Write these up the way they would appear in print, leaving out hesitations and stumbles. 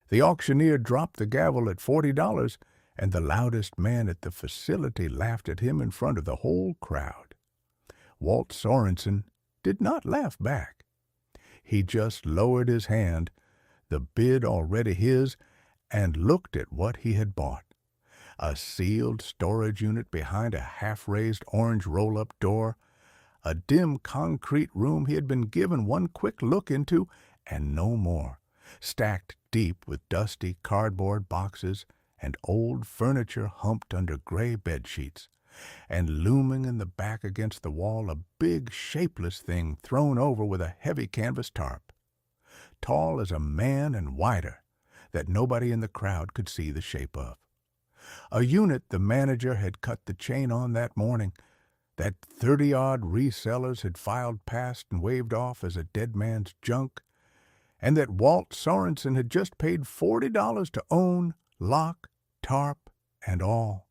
The auctioneer dropped the gavel at $40, and the loudest man at the facility laughed at him in front of the whole crowd. Walt Sorensen did not laugh back. He just lowered his hand, the bid already his, and looked at what he had bought. A sealed storage unit behind a half-raised orange roll-up door, a dim concrete room he had been given one quick look into, and no more, stacked deep with dusty cardboard boxes and old furniture humped under gray bedsheets, and looming in the back against the wall a big shapeless thing thrown over with a heavy canvas tarp, tall as a man and wider, that nobody in the crowd could see the shape of. A unit the manager had cut the chain on that morning, that 30-odd resellers had filed past and waved off as a dead man's junk, and that Walt Sorensen had just paid $40 to own, lock, tarp, and all.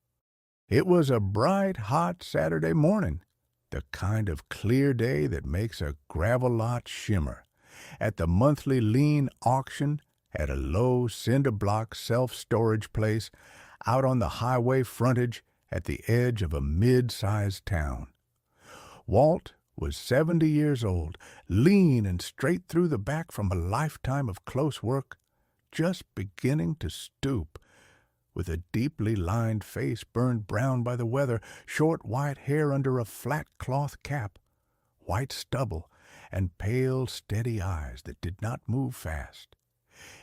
It was a bright, hot Saturday morning, the kind of clear day that makes a gravel lot shimmer, at the monthly lien auction at a low cinder-block self-storage place out on the highway frontage at the edge of a mid-sized town. Walt was 70 years old, lean and straight through the back from a lifetime of close work, just beginning to stoop, with a deeply lined face burned brown by the weather, short white hair under a flat cloth cap, white stubble, and pale, steady eyes that did not move fast.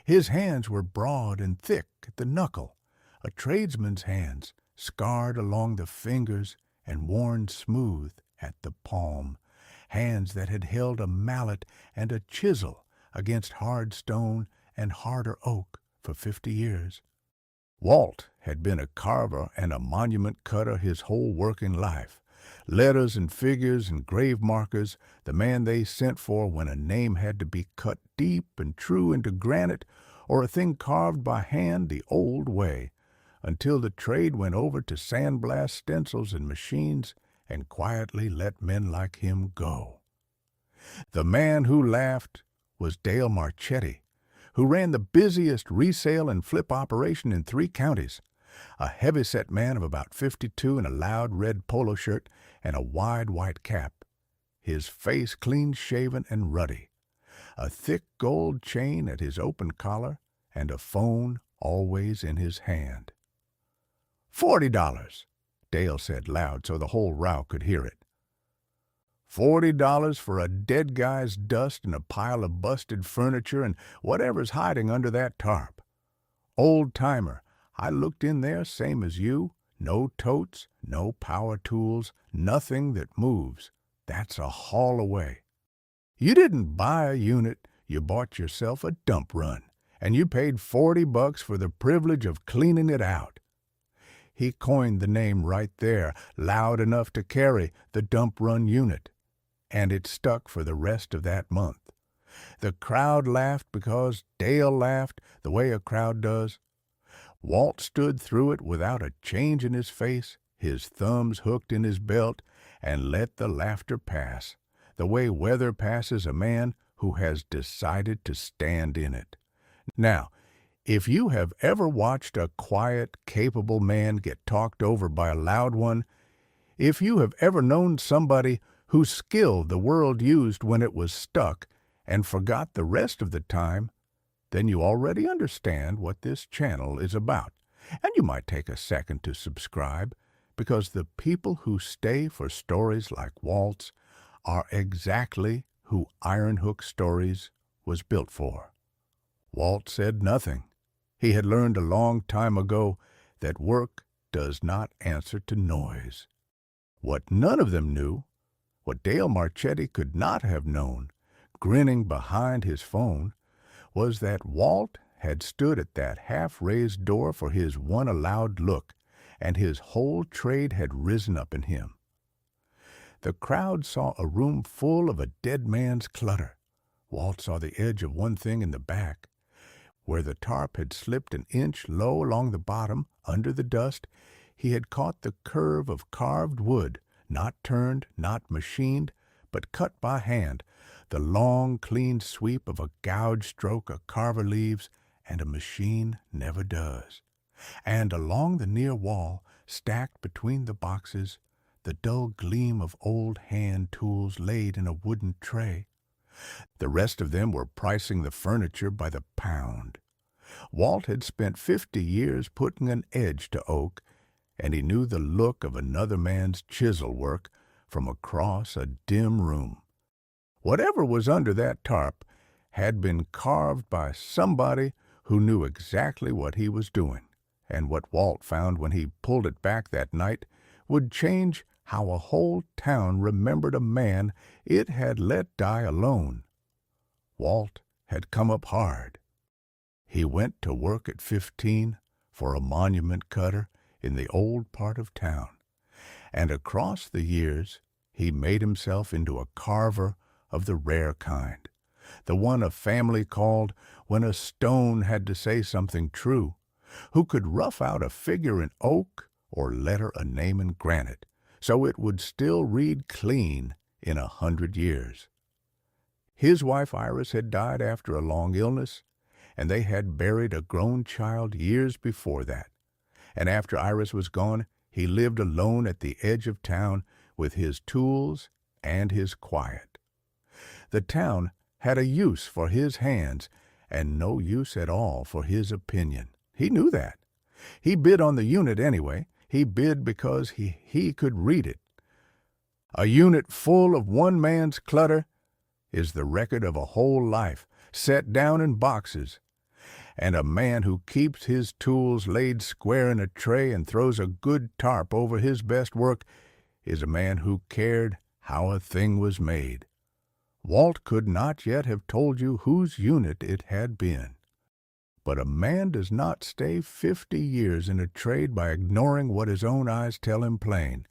His hands were broad and thick at the knuckle, a tradesman's hands, scarred along the fingers and worn smooth at the palm, hands that had held a mallet and a chisel against hard stone and harder oak for 50 years. Walt had been a carver and a monument cutter his whole working life. Letters and figures and grave markers, the man they sent for when a name had to be cut deep and true into granite, or a thing carved by hand the old way, until the trade went over to sandblast stencils and machines and quietly let men like him go. The man who laughed was Dale Marchetti, who ran the busiest resale and flip operation in 3 counties, a heavy-set man of about 52 in a loud red polo shirt and a wide white cap, his face clean-shaven and ruddy, a thick gold chain at his open collar, and a phone always in his hand. $40, Dale said loud so the whole row could hear it. $40 for a dead guy's dust and a pile of busted furniture and whatever's hiding under that tarp. Old-timer, I looked in there same as you, no totes, no power tools, nothing that moves. That's a haul away. You didn't buy a unit, you bought yourself a dump run, and you paid $40 for the privilege of cleaning it out. He coined the name right there, loud enough to carry, the dump run unit, and it stuck for the rest of that month. The crowd laughed because Dale laughed, the way a crowd does. Walt stood through it without a change in his face, his thumbs hooked in his belt, and let the laughter pass, the way weather passes a man who has decided to stand in it. Now, if you have ever watched a quiet, capable man get talked over by a loud one, if you have ever known somebody whose skill the world used when it was stuck and forgot the rest of the time, then you already understand what this channel is about, and you might take a second to subscribe, because the people who stay for stories like Walt's are exactly who Iron Hook Stories was built for. Walt said nothing. He had learned a long time ago that work does not answer to noise. What none of them knew, what Dale Marchetti could not have known, grinning behind his phone, was that Walt had stood at that half-raised door for his one allowed look, and his whole trade had risen up in him. The crowd saw a room full of a dead man's clutter. Walt saw the edge of one thing in the back. Where the tarp had slipped an inch low along the bottom, under the dust, he had caught the curve of carved wood, not turned, not machined, but cut by hand, the long, clean sweep of a gouge stroke a carver leaves, and a machine never does. And along the near wall, stacked between the boxes, the dull gleam of old hand tools laid in a wooden tray. The rest of them were pricing the furniture by the pound. Walt had spent 50 years putting an edge to oak, and he knew the look of another man's chisel work from across a dim room. Whatever was under that tarp had been carved by somebody who knew exactly what he was doing, and what Walt found when he pulled it back that night would change how a whole town remembered a man it had let die alone. Walt had come up hard. He went to work at 15 for a monument cutter in the old part of town, and across the years he made himself into a carver of the rare kind, the one a family called when a stone had to say something true, who could rough out a figure in oak or letter a name in granite, so it would still read clean in 100 years. His wife Iris had died after a long illness, and they had buried a grown child years before that. And after Iris was gone, he lived alone at the edge of town with his tools and his quiet. The town had a use for his hands and no use at all for his opinion. He knew that. He bid on the unit anyway. He bid because he could read it. A unit full of one man's clutter is the record of a whole life set down in boxes, and a man who keeps his tools laid square in a tray and throws a good tarp over his best work is a man who cared how a thing was made. Walt could not yet have told you whose unit it had been. But a man does not stay 50 years in a trade by ignoring what his own eyes tell him plain.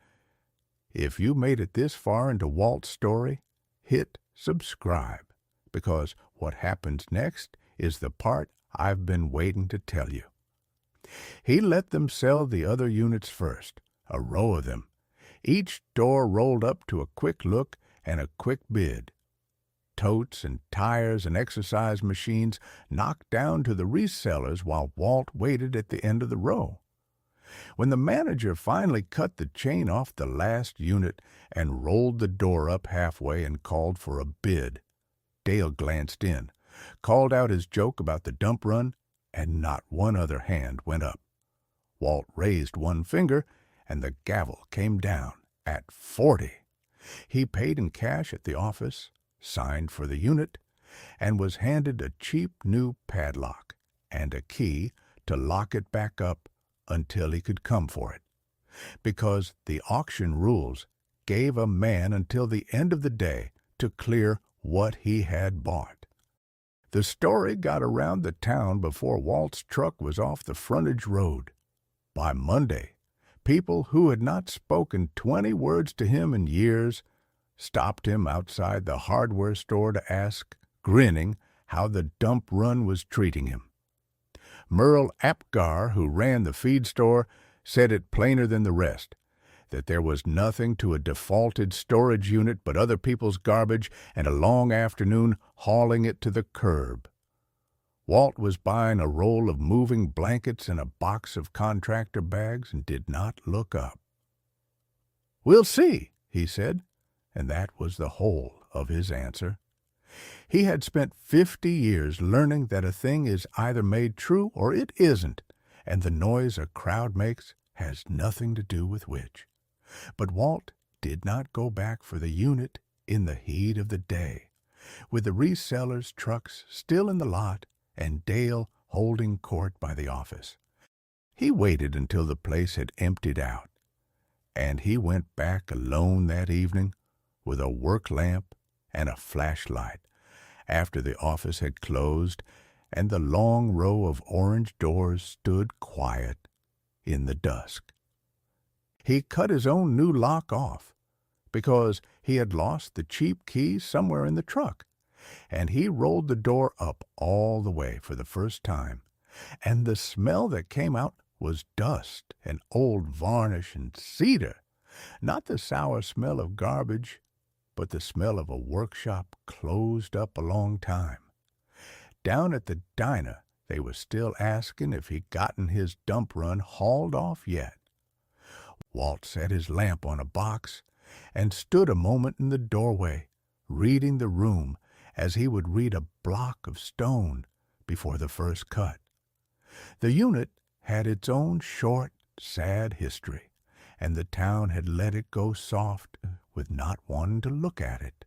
If you made it this far into Walt's story, hit subscribe, because what happens next is the part I've been waiting to tell you. He let them sell the other units first, a row of them. Each door rolled up to a quick look and a quick bid. Totes and tires and exercise machines knocked down to the resellers while Walt waited at the end of the row. When the manager finally cut the chain off the last unit and rolled the door up halfway and called for a bid, Dale glanced in, called out his joke about the dump run, and not one other hand went up. Walt raised one finger, and the gavel came down at 40. He paid in cash at the office, signed for the unit, and was handed a cheap new padlock and a key to lock it back up until he could come for it, because the auction rules gave a man until the end of the day to clear what he had bought. The story got around the town before Walt's truck was off the frontage road. By Monday, people who had not spoken 20 words to him in years stopped him outside the hardware store to ask, grinning, how the dump run was treating him. Merle Apgar, who ran the feed store, said it plainer than the rest, that there was nothing to a defaulted storage unit but other people's garbage and a long afternoon hauling it to the curb. Walt was buying a roll of moving blankets and a box of contractor bags and did not look up. "We'll see," he said, and that was the whole of his answer. He had spent 50 years learning that a thing is either made true or it isn't, and the noise a crowd makes has nothing to do with which. But Walt did not go back for the unit in the heat of the day, with the resellers' trucks still in the lot and Dale holding court by the office. He waited until the place had emptied out, and he went back alone that evening with a work lamp and a flashlight after the office had closed and the long row of orange doors stood quiet in the dusk. He cut his own new lock off because he had lost the cheap key somewhere in the truck, and he rolled the door up all the way for the first time, and the smell that came out was dust and old varnish and cedar, not the sour smell of garbage, but the smell of a workshop closed up a long time. Down at the diner, They were still asking if he'd gotten his dump run hauled off yet. Walt set his lamp on a box and stood a moment in the doorway, reading the room as he would read a block of stone before the first cut. The unit had its own short, sad history, and the town had let it go soft with not wanting to look at it.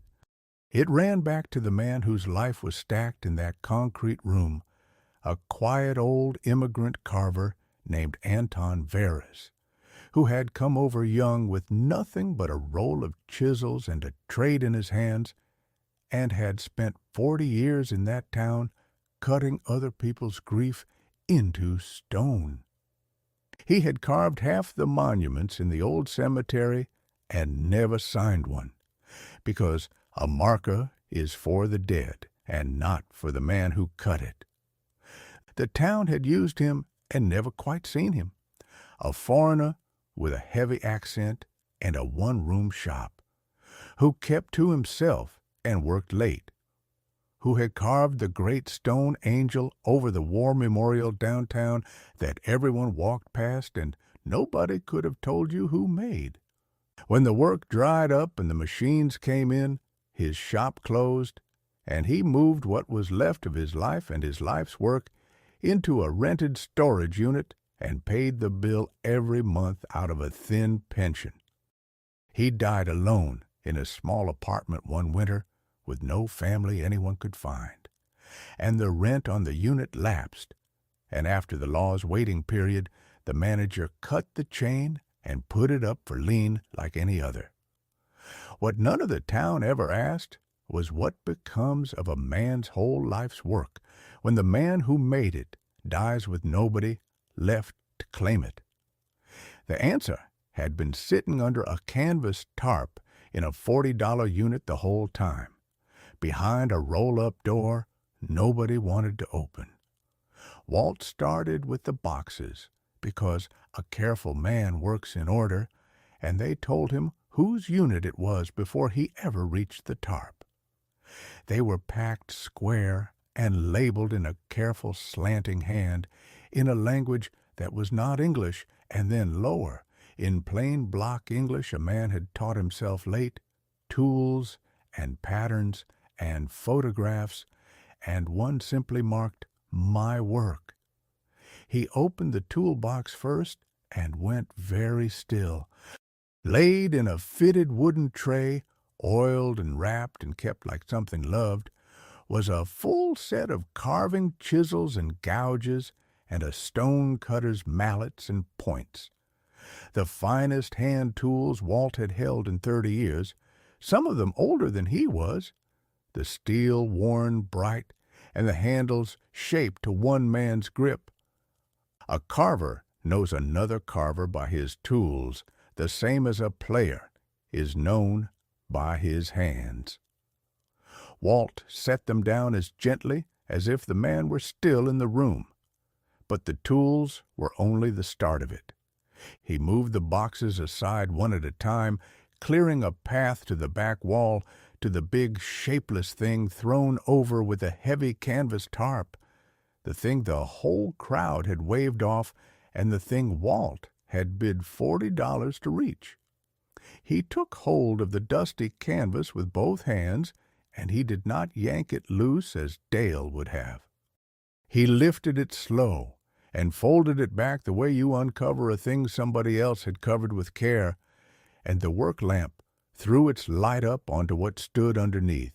It ran back to the man whose life was stacked in that concrete room, a quiet old immigrant carver named Anton Veras, who had come over young with nothing but a roll of chisels and a trade in his hands, and had spent 40 years in that town cutting other people's grief into stone. He had carved half the monuments in the old cemetery and never signed one, because a marker is for the dead and not for the man who cut it. The town had used him and never quite seen him, a foreigner with a heavy accent and a one-room shop, who kept to himself and worked late, who had carved the great stone angel over the war memorial downtown that everyone walked past and nobody could have told you who made. When the work dried up and the machines came in, his shop closed, and he moved what was left of his life and his life's work into a rented storage unit and paid the bill every month out of a thin pension. He died alone in a small apartment one winter with no family anyone could find, and the rent on the unit lapsed, and after the law's waiting period, the manager cut the chain and put it up for lien like any other. What none of the town ever asked was what becomes of a man's whole life's work when the man who made it dies with nobody left to claim it. The answer had been sitting under a canvas tarp in a $40 unit the whole time, behind a roll-up door nobody wanted to open. Walt started with the boxes because a careful man works in order, and they told him whose unit it was before he ever reached the tarp. They were packed square and labeled in a careful slanting hand in a language that was not English, and then lower, in plain block English a man had taught himself late, tools and patterns and photographs, and one simply marked, "My work." He opened the toolbox first and went very still. Laid in a fitted wooden tray, oiled and wrapped and kept like something loved, was a full set of carving chisels and gouges and a stone cutter's mallets and points. The finest hand tools Walt had held in 30 years, some of them older than he was, the steel worn bright and the handles shaped to one man's grip. A carver knows another carver by his tools, the same as a player is known by his hands. Walt set them down as gently as if the man were still in the room, but the tools were only the start of it. He moved the boxes aside one at a time, clearing a path to the back wall, to the big shapeless thing thrown over with a heavy canvas tarp, the thing the whole crowd had waved off, and the thing Walt had bid $40 to reach. He took hold of the dusty canvas with both hands, and he did not yank it loose as Dale would have. He lifted it slow and folded it back the way you uncover a thing somebody else had covered with care, and the work lamp threw its light up onto what stood underneath,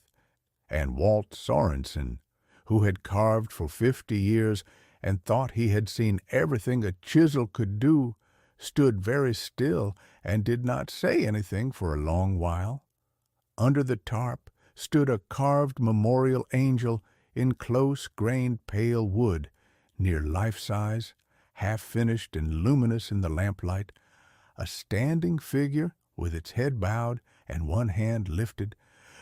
and Walt Sorensen, who had carved for 50 years and thought he had seen everything a chisel could do, stood very still and did not say anything for a long while. Under the tarp stood a carved memorial angel in close-grained pale wood, near life-size, half-finished and luminous in the lamplight, a standing figure with its head bowed and one hand lifted,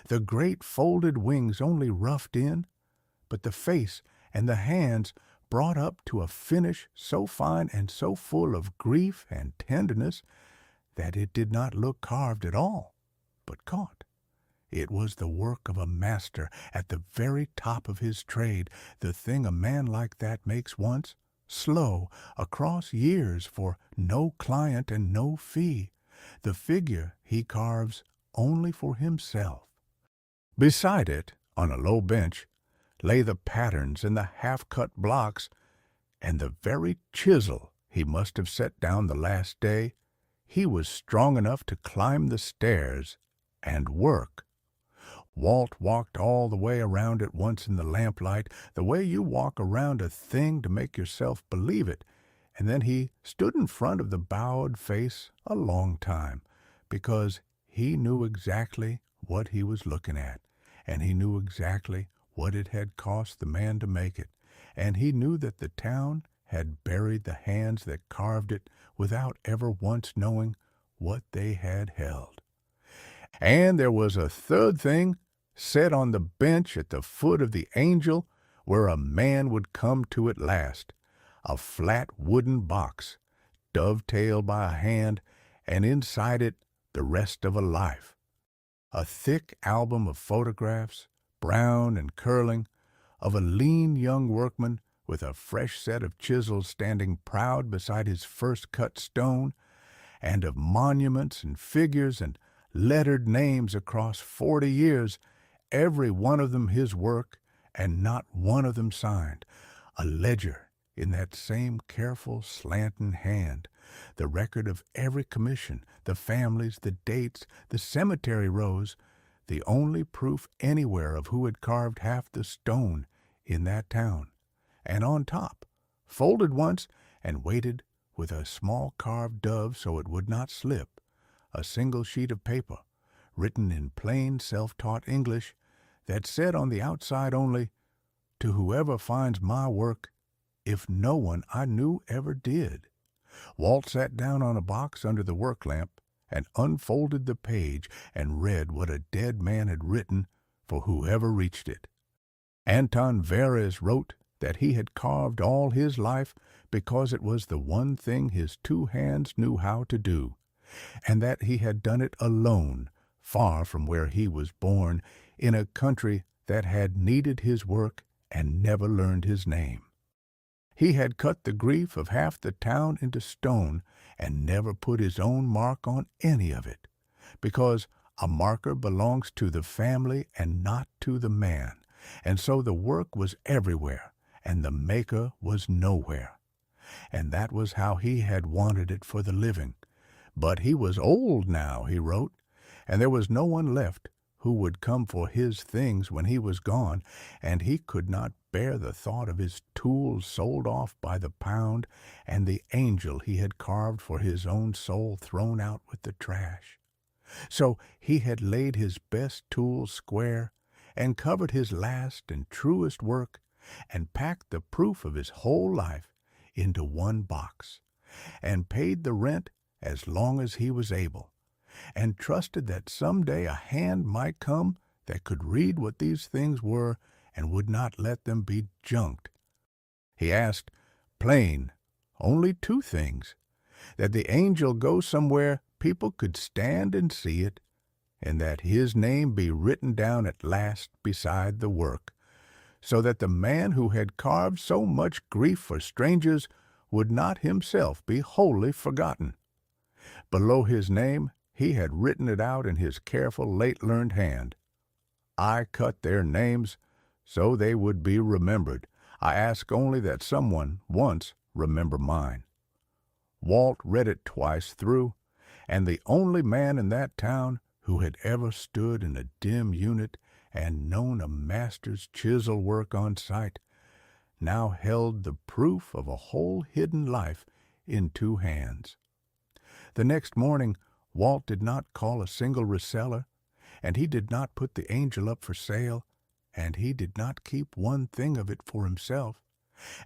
the great folded wings only roughed in, but the face and the hands brought up to a finish so fine and so full of grief and tenderness that it did not look carved at all, but caught, It was the work of a master at the very top of his trade, the thing a man like that makes once, slow, across years for no client and no fee, the figure he carves only for himself. Beside it, on a low bench, lay the patterns and the half-cut blocks, and the very chisel he must have set down the last day. He was strong enough to climb the stairs and work. Walt walked all the way around it once in the lamplight, the way you walk around a thing to make yourself believe it, and then he stood in front of the bowed face a long time, because he knew exactly what he was looking at, and he knew exactly what it had cost the man to make it, and he knew that the town had buried the hands that carved it without ever once knowing what they had held. And there was a third thing set on the bench at the foot of the angel where a man would come to at last, a flat wooden box, dovetailed by a hand, and inside it the rest of a life. A thick album of photographs, brown and curling, of a lean young workman with a fresh set of chisels standing proud beside his first cut stone, and of monuments and figures and lettered names across 40 years, every one of them his work, and not one of them signed, a ledger in that same careful slanting hand, the record of every commission, the families, the dates, the cemetery rows, the only proof anywhere of who had carved half the stone in that town. And on top, folded once and weighted with a small carved dove so it would not slip, a single sheet of paper, written in plain self-taught English, that said on the outside only, "To whoever finds my work, if no one I knew ever did." Walt sat down on a box under the work lamp and unfolded the page and read what a dead man had written for whoever reached it. Anton Verres wrote that he had carved all his life because it was the one thing his two hands knew how to do, and that he had done it alone, far from where he was born, in a country that had needed his work and never learned his name. He had cut the grief of half the town into stone and never put his own mark on any of it, because a marker belongs to the family and not to the man, and so the work was everywhere, and the maker was nowhere. And that was how he had wanted it for the living. But he was old now, he wrote, and there was no one left who would come for his things when he was gone, and he could not bear the thought of his tools sold off by the pound and the angel he had carved for his own soul thrown out with the trash. So he had laid his best tools square and covered his last and truest work and packed the proof of his whole life into one box and paid the rent as long as he was able, and trusted that some day a hand might come that could read what these things were and would not let them be junked. He asked, plain, only two things: that the angel go somewhere people could stand and see it, and that his name be written down at last beside the work, so that the man who had carved so much grief for strangers would not himself be wholly forgotten. Below his name he had written it out in his careful, late-learned hand. I cut their names so they would be remembered. I ask only that someone once remember mine. Walt read it twice through, and the only man in that town who had ever stood in a dim unit and known a master's chisel work on sight, now held the proof of a whole hidden life in two hands. The next morning Walt did not call a single reseller, and he did not put the angel up for sale, and he did not keep one thing of it for himself,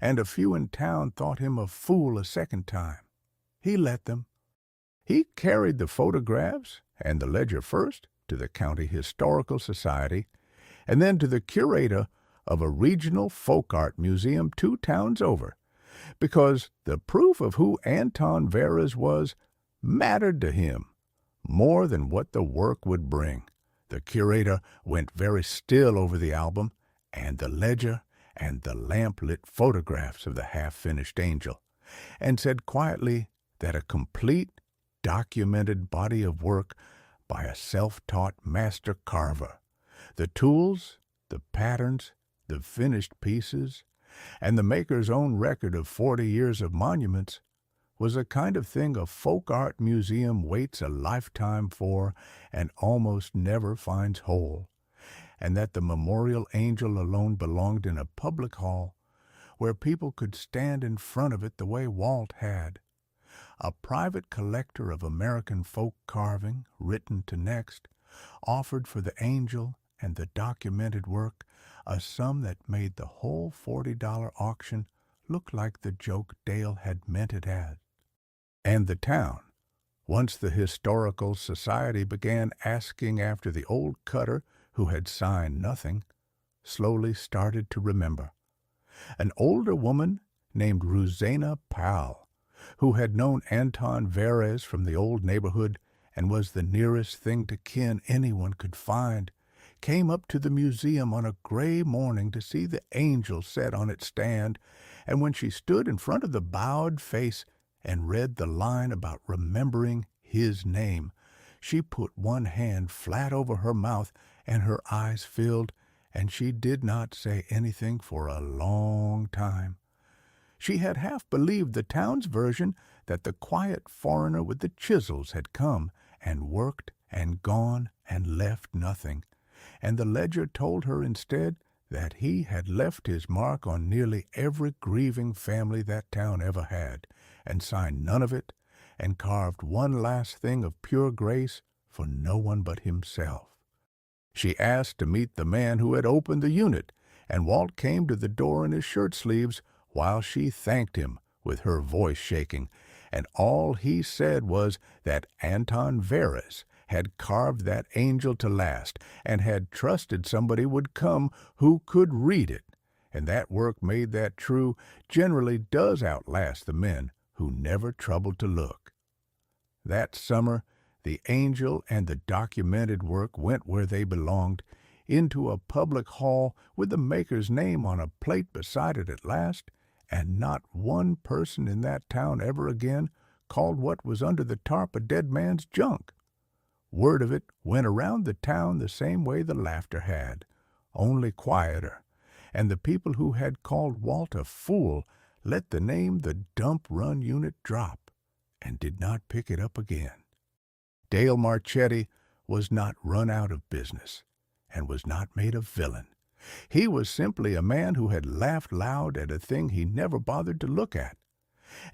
and a few in town thought him a fool a second time. He let them. He carried the photographs and the ledger first to the County Historical Society, and then to the curator of a regional folk art museum 2 towns over, because the proof of who Anton Verres was mattered to him more than what the work would bring. The curator went very still over the album and the ledger and the lamp-lit photographs of the half-finished angel, and said quietly that a complete, documented body of work by a self-taught master carver, the tools, the patterns, the finished pieces, and the maker's own record of 40 years of monuments, was a kind of thing a folk art museum waits a lifetime for and almost never finds whole, and that the memorial angel alone belonged in a public hall where people could stand in front of it the way Walt had. A private collector of American folk carving, written to next, offered for the angel and the documented work a sum that made the whole $40 auction look like the joke Dale had meant it as. And the town, once the Historical Society began asking after the old cutter who had signed nothing, slowly started to remember. An older woman named Rosanna Powell, who had known Anton Verez from the old neighborhood and was the nearest thing to kin anyone could find, came up to the museum on a gray morning to see the angel set on its stand, and when she stood in front of the bowed face and read the line about remembering his name, she put one hand flat over her mouth and her eyes filled, and she did not say anything for a long time. She had half believed the town's version that the quiet foreigner with the chisels had come and worked and gone and left nothing, and the ledger told her instead that he had left his mark on nearly every grieving family that town ever had, and signed none of it, and carved one last thing of pure grace for no one but himself. She asked to meet the man who had opened the unit, and Walt came to the door in his shirt sleeves while she thanked him, with her voice shaking, and all he said was that Anton Verez had carved that angel to last, and had trusted somebody would come who could read it, and that work made that true generally does outlast the men who never troubled to look. That summer, the angel and the documented work went where they belonged, into a public hall with the maker's name on a plate beside it at last, and not one person in that town ever again called what was under the tarp a dead man's junk. Word of it went around the town the same way the laughter had, only quieter, and the people who had called Walt a fool let the name the Dump Run unit drop, and did not pick it up again. Dale Marchetti was not run out of business, and was not made a villain. He was simply a man who had laughed loud at a thing he never bothered to look at,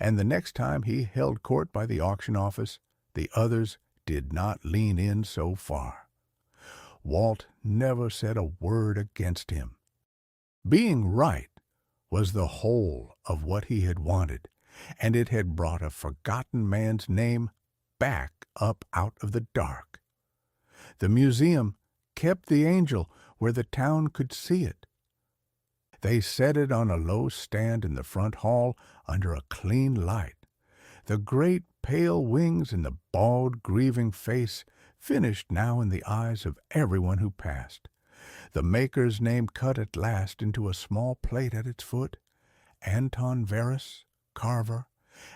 and the next time he held court by the auction office, the others did not lean in so far. Walt never said a word against him. Being right was the whole of what he had wanted, and it had brought a forgotten man's name back up out of the dark. The museum kept the angel where the town could see it. They set it on a low stand in the front hall under a clean light. The great pale wings and the bald, grieving face finished now in the eyes of everyone who passed. The maker's name cut at last into a small plate at its foot, Anton Verez, carver,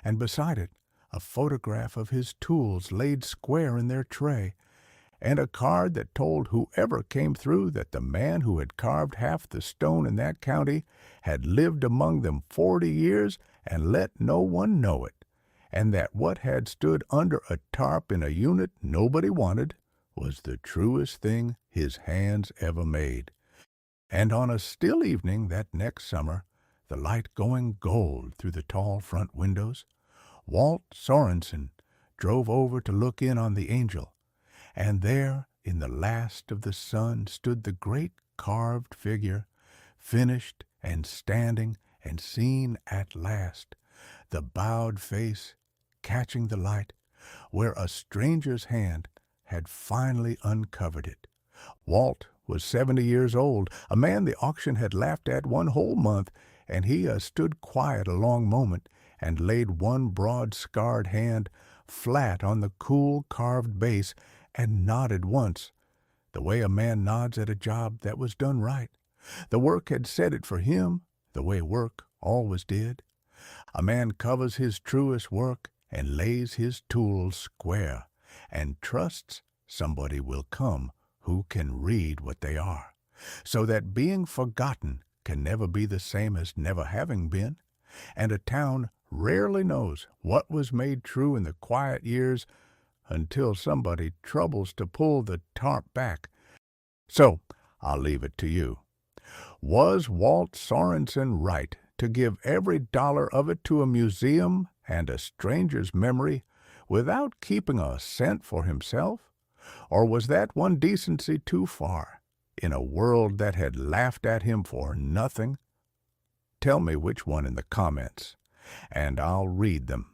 and beside it a photograph of his tools laid square in their tray, and a card that told whoever came through that the man who had carved half the stone in that county had lived among them 40 years and let no one know it, and that what had stood under a tarp in a unit nobody wanted was the truest thing his hands ever made. And on a still evening that next summer, the light going gold through the tall front windows, Walt Sorensen drove over to look in on the angel, and there, in the last of the sun, stood the great carved figure, finished and standing and seen at last, the bowed face catching the light, where a stranger's hand had finally uncovered it. Walt was 70 years old, a man the auction had laughed at one whole month, and he stood quiet a long moment and laid one broad scarred hand flat on the cool carved base and nodded once, the way a man nods at a job that was done right. The work had said it for him, the way work always did. A man covers his truest work and lays his tools square, and trusts somebody will come who can read what they are, so that being forgotten can never be the same as never having been, and a town rarely knows what was made true in the quiet years until somebody troubles to pull the tarp back. So, I'll leave it to you. Was Walt Sorensen right to give every dollar of it to a museum and a stranger's memory without keeping a cent for himself? Or was that one decency too far, in a world that had laughed at him for nothing? Tell me which one in the comments, and I'll read them